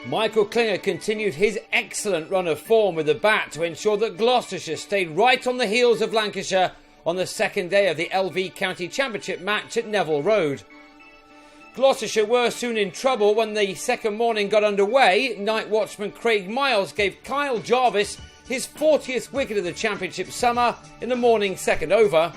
Michael Klinger continued his excellent run of form with the bat to ensure that Gloucestershire stayed right on the heels of Lancashire on the second day of the LV County Championship match at Neville Road. Gloucestershire were soon in trouble when the second morning got underway. Night watchman Craig Miles gave Kyle Jarvis his 40th wicket of the championship summer in the morning's second over,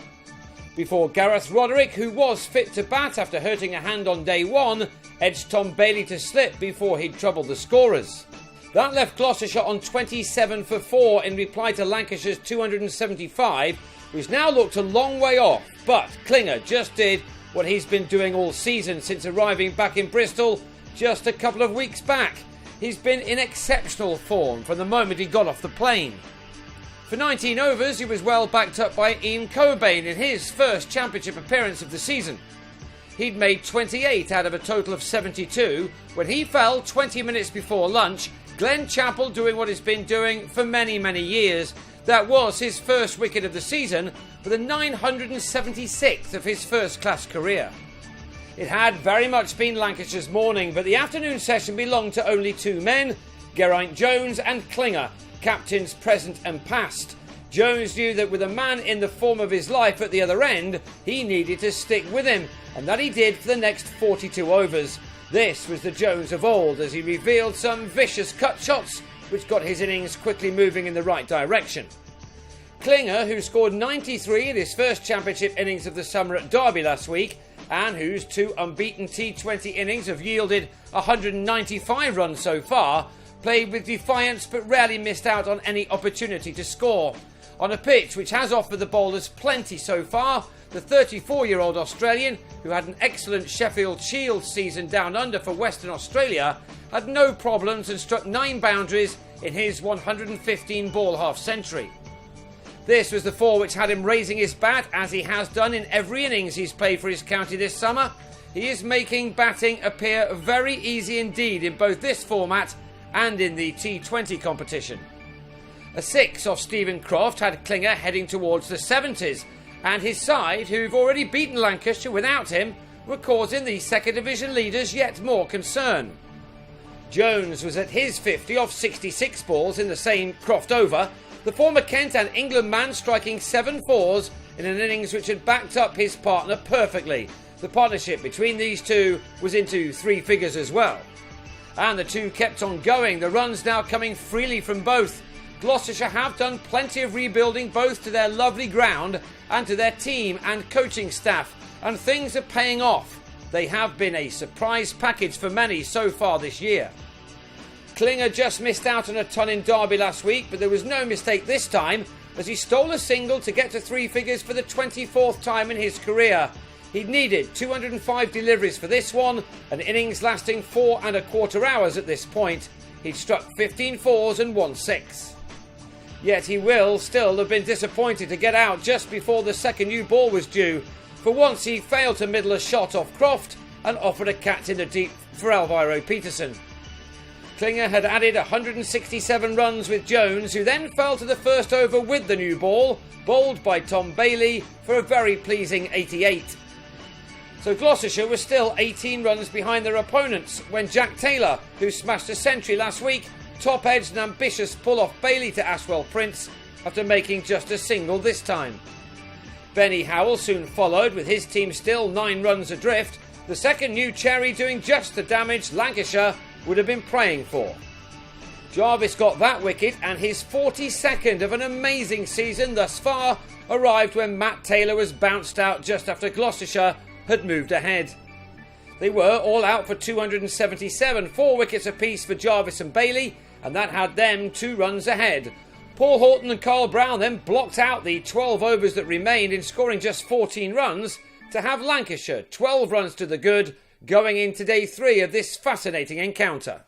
before Gareth Roderick, who was fit to bat after hurting a hand on day one, edged Tom Bailey to slip before he'd troubled the scorers. That left Gloucestershire on 27 for 4 in reply to Lancashire's 275, which now looked a long way off, but Klinger just did what he's been doing all season since arriving back in Bristol just a couple of weeks back. He's been in exceptional form from the moment he got off the plane. For 19 overs, he was well backed up by Ian Cobain in his first championship appearance of the season. He'd made 28 out of a total of 72 when he fell 20 minutes before lunch, Glenn Chappell doing what he's been doing for many, many years. That was his first wicket of the season for the 976th of his first-class career. It had very much been Lancashire's morning, but the afternoon session belonged to only two men, Geraint Jones and Klinger, captains present and past. Jones knew that with a man in the form of his life at the other end, he needed to stick with him, and that he did for the next 42 overs. This was the Jones of old, as he revealed some vicious cut shots, which got his innings quickly moving in the right direction. Klinger, who scored 93 in his first championship innings of the summer at Derby last week, and whose two unbeaten T20 innings have yielded 195 runs so far, played with defiance but rarely missed out on any opportunity to score. On a pitch which has offered the bowlers plenty so far, the 34-year-old Australian, who had an excellent Sheffield Shield season down under for Western Australia, had no problems and struck 9 boundaries in his 115-ball half-century. This was the 4 which had him raising his bat, as he has done in every innings he's played for his county this summer. He is making batting appear very easy indeed in both this format and in the T20 competition. A 6 off Stephen Croft had Klinger heading towards the 70s, and his side, who've already beaten Lancashire without him, were causing the second division leaders yet more concern. Jones was at his 50 off 66 balls in the same Croft over, the former Kent and England man striking 7 fours in an innings which had backed up his partner perfectly. The partnership between these two was into 3 figures as well. And the two kept on going, the runs now coming freely from both. Gloucestershire have done plenty of rebuilding both to their lovely ground and to their team and coaching staff, and things are paying off. They have been a surprise package for many so far this year. Klinger just missed out on a ton in Derby last week, but there was no mistake this time, as he stole a single to get to 3 figures for the 24th time in his career. He'd needed 205 deliveries for this one, an innings lasting 4¼ hours at this point. He'd struck 15 fours and 1 6. Yet he will still have been disappointed to get out just before the second new ball was due. For once he failed to middle a shot off Croft and offered a catch in the deep for Alvaro Peterson. Klinger had added 167 runs with Jones, who then fell to the first over with the new ball, bowled by Tom Bailey for a very pleasing 88. So Gloucestershire was still 18 runs behind their opponents when Jack Taylor, who smashed a century last week, top-edged an ambitious pull off Bailey to Ashwell Prince after making just a single this time. Benny Howell soon followed, with his team still 9 runs adrift, the second new cherry doing just the damage Lancashire would have been praying for. Jarvis got that wicket, and his 42nd of an amazing season thus far arrived when Matt Taylor was bounced out just after Gloucestershire had moved ahead. They were all out for 277, 4 wickets apiece for Jarvis and Bailey, and that had them 2 runs ahead. Paul Horton and Carl Brown then blocked out the 12 overs that remained in scoring just 14 runs to have Lancashire 12 runs to the good going into day 3 of this fascinating encounter.